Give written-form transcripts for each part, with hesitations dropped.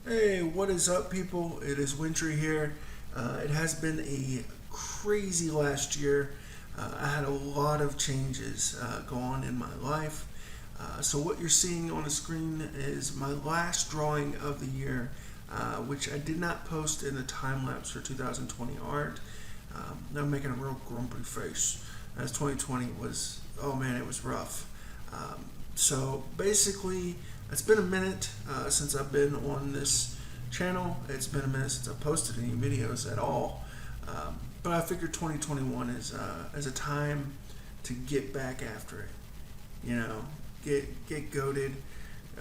Hey, what is up, people? It is Wintry here. It has been a crazy last year. I had a lot of changes go on in my life. So, what you're seeing on the screen is my last drawing of the year, which I did not post in the time lapse for 2020 art. I'm making a real grumpy face as 2020 was, oh man, it was rough. So basically, it's been a minute since I've been on this channel. It's been a minute since I posted any videos at all. But I figured 2021 is a time to get back after it. You know, get goaded,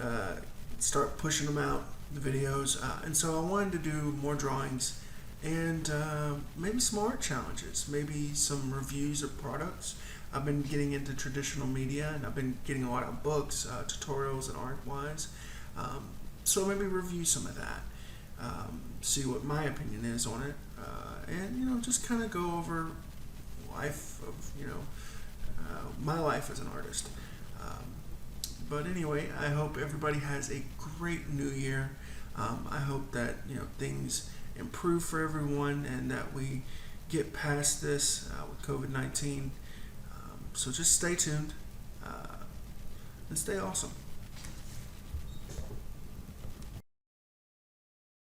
uh, start pushing them out the videos. And so I wanted to do more drawings and maybe some art challenges, maybe some reviews of products. I've been getting into traditional media and I've been getting a lot of books, tutorials, and art wise. So maybe review some of that, see what my opinion is on it, and just kind of go over life of my life as an artist. Um, but anyway, I hope everybody has a great new year. I hope that things improve for everyone and that we get past this with COVID-19. So just stay tuned and stay awesome.